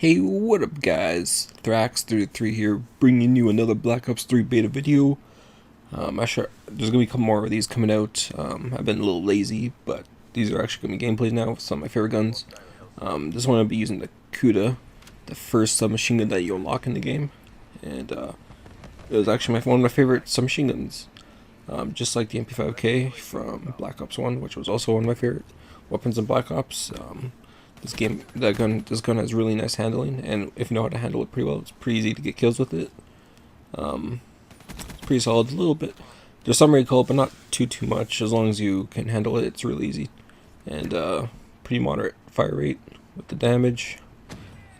Hey, what up guys? Thrax33 here, bringing you another Black Ops 3 beta video. I'm sure there's going to be a couple more of these coming out. I've been a little lazy, but these are actually going to be gameplays now with some of my favorite guns. This one I'll be using the Kuda, the first submachine gun that you unlock in the game. And it was actually one of my favorite submachine guns. Just like the MP5K from Black Ops 1, which was also one of my favorite weapons in Black Ops. This gun has really nice handling, and if you know how to handle it pretty well, it's pretty easy to get kills with it. It's pretty solid. A little bit, there's some recoil, but not too much. As long as you can handle it, it's really easy, and pretty moderate fire rate with the damage.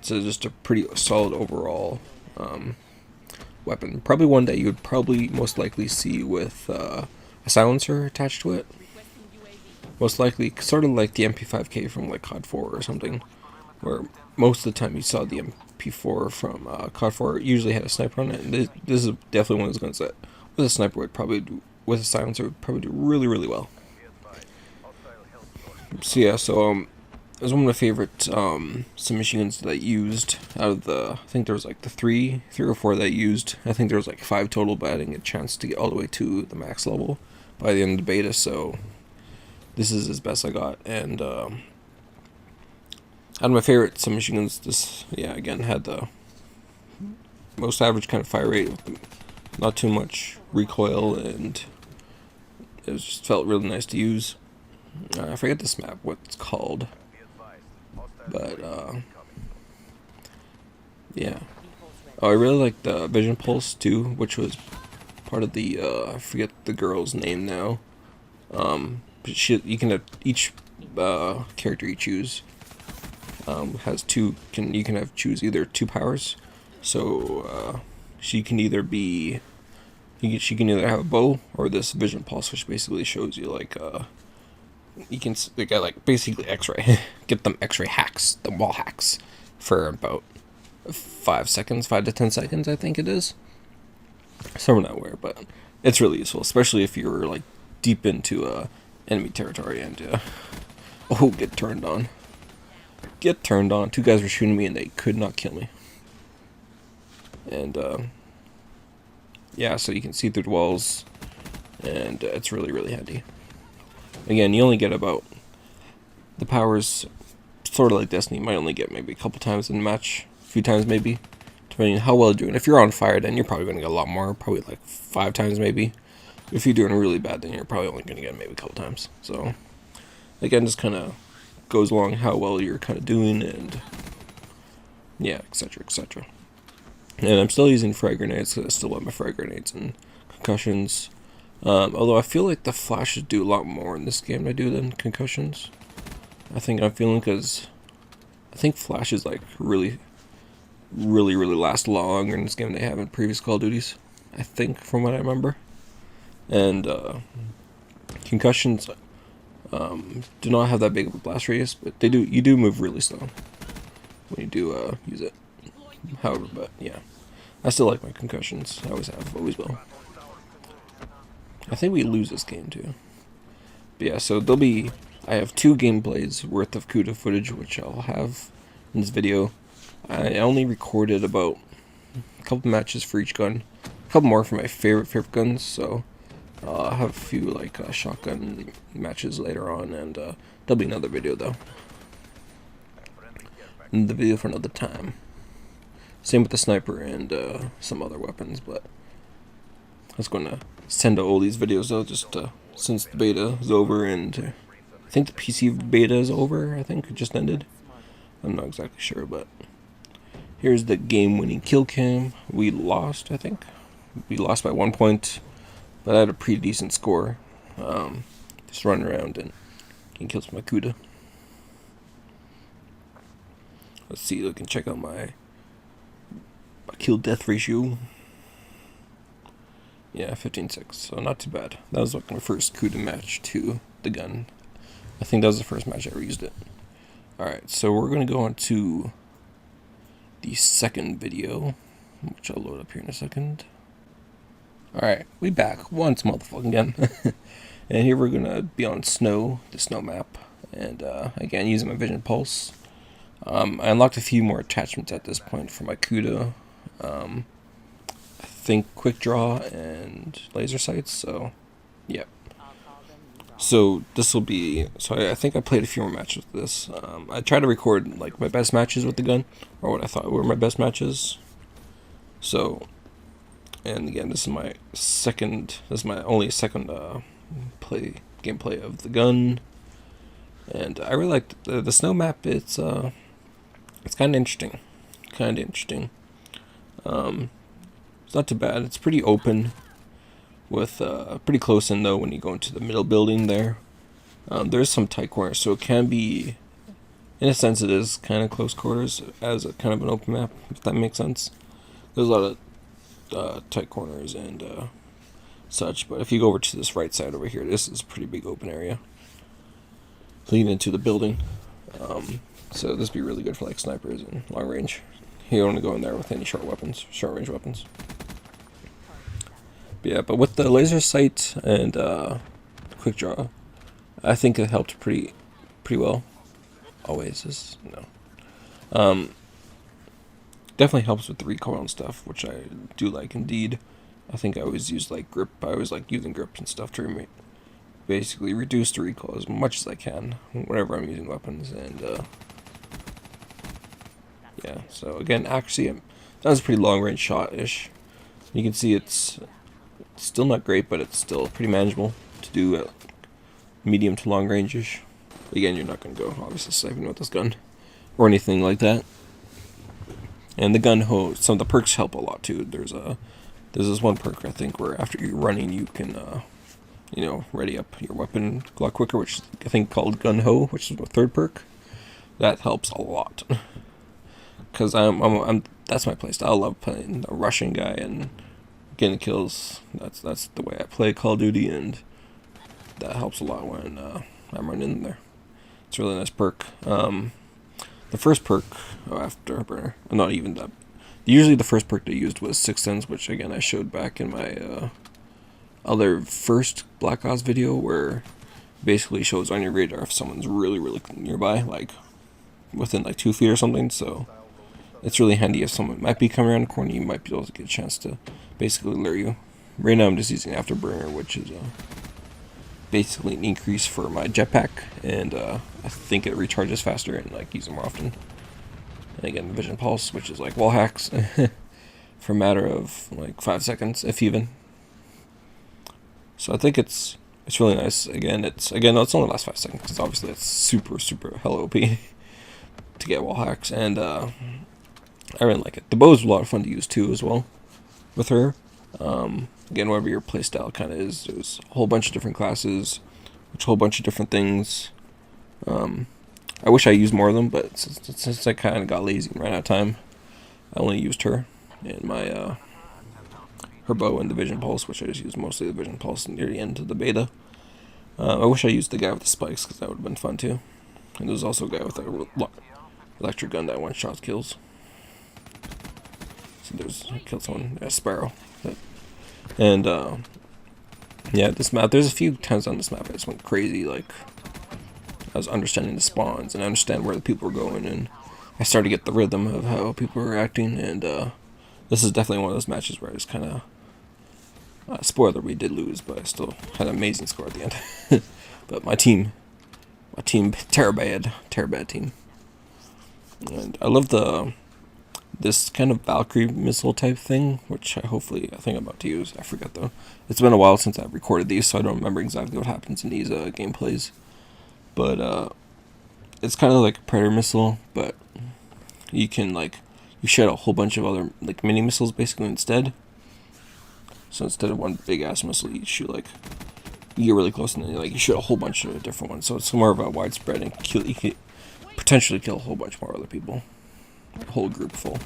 It's just a pretty solid overall weapon. Probably one that you would probably most likely see with a silencer attached to it. Most likely, sort of like the MP5K from like COD 4 or something, where most of the time you saw the MP4 from COD 4 usually had a sniper on it. And this is definitely one of those guns that with a sniper would probably do, with a silencer would probably do really well. So yeah, it was one of my favorite submachine guns that I used out of the, I think there was like the three or four that I used. I think there was like 5 total, but I didn't get a chance to get all the way to the max level by the end of the beta, so this is as best I got. And out of my favorite submachine guns, this, yeah, again, had the most average kind of fire rate, not too much recoil, and it just felt really nice to use. I forget this map, what it's called, but yeah. Oh, I really like the Vision Pulse too, which was part of the, I forget the girl's name now. But you can have each character you choose has two. You can choose either 2 powers. So she can either be, she can either have a bow or this Vision Pulse, which basically shows you like you can like basically X-ray, get them X-ray hacks, the wall hacks, for about 5 seconds, 5 to 10 seconds, I think it is. Somewhere nowhere, but it's really useful, especially if you're like deep into enemy territory and oh, get turned on. 2 guys were shooting me and they could not kill me. And yeah, so you can see through the walls, and it's really handy. Again, you only get about the powers, sort of like Destiny. You might only get maybe a couple times in the match, a few times maybe, depending on how well you're doing. If you're on fire, then you're probably going to get a lot more, probably like 5 times maybe. If you're doing really bad, then you're probably only going to get maybe a couple times. So, again, just kind of goes along how well you're kind of doing, and yeah, etc. And I'm still using frag grenades, because I still love my frag grenades and concussions. Although I feel like the flashes do a lot more in this game than concussions. I'm feeling, because I think flashes like really last longer in this game than they have in previous Call of Duties, I think, from what I remember. And concussions do not have that big of a blast radius, but you do move really slow when you do use it. However, but yeah, I still like my concussions. I always have, always will. I think we lose this game too. But yeah, so I have 2 gameplays worth of Kuda footage, which I'll have in this video. I only recorded about a couple matches for each gun, a couple more for my favorite guns, so I'll have a few like shotgun matches later on, and there'll be another video though. The video for another time. Same with the sniper and some other weapons, but I was going to send all these videos though, just since the beta is over, and I think the PC beta is over. I think it just ended. I'm not exactly sure, but here's the game-winning kill cam. We lost, I think. We lost by 1 point. But I had a pretty decent score. Just running around and getting kills with my Kuda. Let's see, we can check out my kill death ratio. Yeah, 15-6, so not too bad. That was like my first Kuda match to the gun. I think that was the first match I ever used it. Alright, so we're going to go on to the second video, which I'll load up here in a second. Alright, we back once motherfucking again. And here we're gonna be on snow, the snow map. And again, using my Vision Pulse. I unlocked a few more attachments at this point for my Kuda. I think quick draw and laser sights. So, yeah. So this will be. So I think I played a few more matches with this. I tried to record like my best matches with the gun, or what I thought were my best matches. So, and again, this is my second. This is my only second gameplay of the gun, and I really liked the snow map. It's kind of interesting, kind of interesting. It's not too bad. It's pretty open, with pretty close in though when you go into the middle building there. There's some tight corners, so it can be, in a sense, it is kind of close quarters as a kind of an open map, if that makes sense. There's a lot of tight corners and such, but if you go over to this right side over here, this is a pretty big open area leading into the building. So this would be really good for like snipers and long range. You don't want to go in there with any short range weapons. But yeah, but with the laser sight and quick draw, I think it helped pretty well. Always is no. Definitely helps with the recoil and stuff, which I do like indeed. I think I always use like grip. I always like using grips and stuff to basically reduce the recoil as much as I can whenever I'm using weapons. And yeah, so again, accuracy. That was a pretty long range shot ish. You can see it's still not great, but it's still pretty manageable to do at medium to long range ish. Again, you're not going to go obviously sniping with this gun or anything like that. And the gun some of the perks help a lot too. There's this one perk I think where after you're running you can ready up your weapon a lot quicker, which is I think called gun ho, which is the third perk. That helps a lot. Cause I'm that's my playstyle. I love playing a Russian guy and getting kills. That's the way I play Call of Duty, and that helps a lot when I'm running in there. It's a really nice perk. The first perk Afterburner, not even that. Usually the first perk they used was Sixth Sense, which again I showed back in my other first Black Ops video, where basically shows on your radar if someone's really nearby, like within like 2 feet or something. So it's really handy if someone might be coming around the corner, you might be able to get a chance to basically lure you. Right now I'm just using Afterburner, which is basically an increase for my jetpack, and I think it recharges faster and like use it more often. And again, the Vision Pulse, which is like wall hacks for a matter of like 5 seconds, if even. So I think it's really nice. Again, it's only lasts 5 seconds because obviously it's super hella OP to get wall hacks, and I really like it. The bow is a lot of fun to use too as well with her. Again, whatever your playstyle kind of is, there's a whole bunch of different classes, which a whole bunch of different things. I wish I used more of them, but since I kind of got lazy and ran out of time, I only used her and my her bow and the Vision Pulse, which I just used mostly the Vision Pulse near the end of the beta. I wish I used the guy with the spikes because that would have been fun too. And there's also a guy with a electric gun that one-shot kills. So killed someone, a Sparrow. And yeah, this map, there's a few times on this map I just went crazy. Like I was understanding the spawns and I understand where the people were going, and I started to get the rhythm of how people were acting. And this is definitely one of those matches where I just kind of spoiler, we did lose, but I still had an amazing score at the end. But my team, Terabad team, and I love this kind of Valkyrie missile type thing, which I think I'm about to use. I forget though. It's been a while since I've recorded these, so I don't remember exactly what happens in these gameplays. But it's kind of like a Predator missile, but you can you shoot a whole bunch of other like mini missiles basically instead. So instead of one big ass missile, you shoot you get really close and then you shoot a whole bunch of different ones. So it's more of a widespread, and you can potentially kill a whole bunch more other people. A whole group full,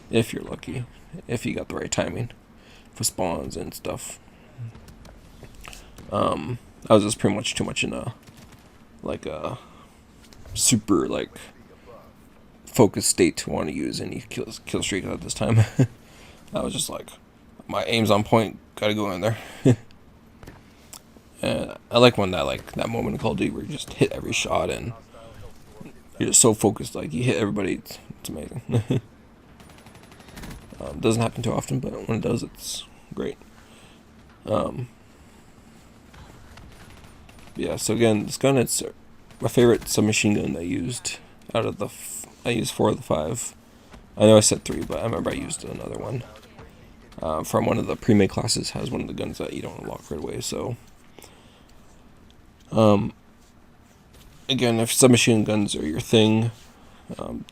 if you're lucky, if you got the right timing for spawns and stuff. I was just pretty much too much in a super focused state to want to use any kill streak at this time. I was just like, my aim's on point, gotta go in there. And I like when that moment in Call of Duty where you just hit every shot, and you're just so focused, like you hit everybody. It's amazing. Doesn't happen too often, but when it does, it's great. Yeah, so again, this gun, it's my favorite submachine gun I used out of the... I used 4 of the 5. I know I said 3, but I remember I used another one. From one of the pre-made classes, has one of the guns that you don't unlock right away, so... again, if submachine guns are your thing,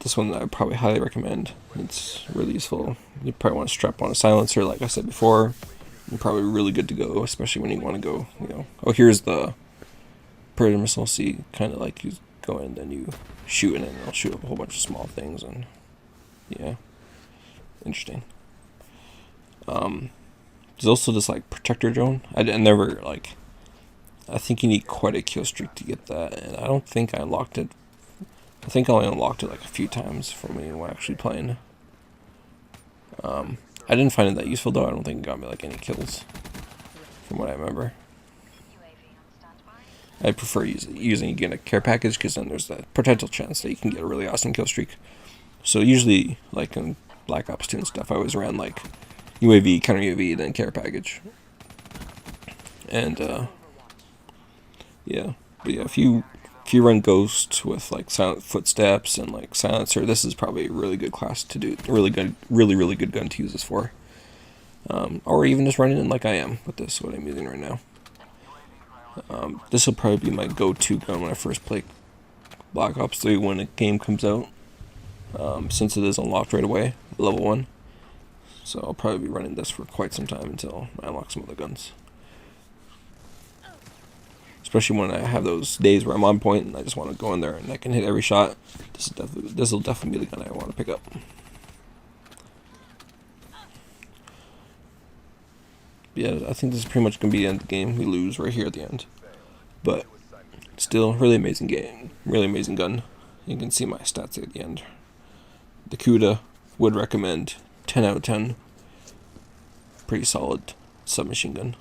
this one I would probably highly recommend. It's really useful. You probably want to strap on a silencer, like I said before. You're probably really good to go, especially when you want to go, you know... Oh, here's the Predator missile. See, kind of like you go in, then you shoot, and then it'll shoot up a whole bunch of small things, and... yeah. Interesting. There's also this, like, protector drone. I never, like... I think you need quite a kill streak to get that, and I don't think I unlocked it. I think I only unlocked it, like, a few times for me when actually playing. I didn't find it that useful, though. I don't think it got me, like, any kills, from what I remember. I prefer using again a care package, because then there's that potential chance that you can get a really awesome kill streak. So usually, like in Black Ops 2 and stuff, I always ran like UAV, counter UAV, then care package. And yeah, but yeah, if you run Ghost with like silent footsteps and like silencer, this is probably a really good class to do. Really good gun to use this for. Or even just running it like I am with this, what I'm using right now. This will probably be my go-to gun when I first play Black Ops 3 when a game comes out. Since it is unlocked right away, level 1. So I'll probably be running this for quite some time until I unlock some other guns. Especially when I have those days where I'm on point and I just want to go in there and I can hit every shot. This will definitely be the gun I want to pick up. Yeah, I think this is pretty much going to be the end of the game. We lose right here at the end. But still, really amazing game. Really amazing gun. You can see my stats at the end. The Kuda, would recommend. 10 out of 10. Pretty solid submachine gun.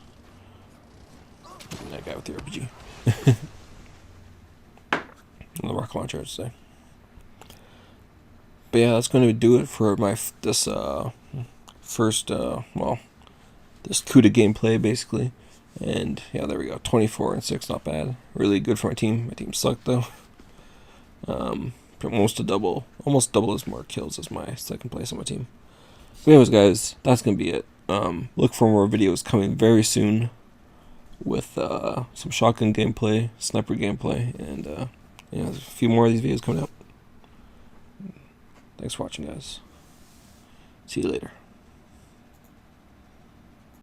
And that guy with the RPG. And the rocket launcher, I'd say. But yeah, that's going to do it for my this first, well, this Kuda gameplay, basically. And yeah, there we go. 24-6, not bad. Really good for my team. My team sucked, though. Almost double as more kills as my second place on my team. But anyways, guys, that's gonna be it. Look for more videos coming very soon with some shotgun gameplay, sniper gameplay, and yeah, there's a few more of these videos coming out. Thanks for watching, guys. See you later.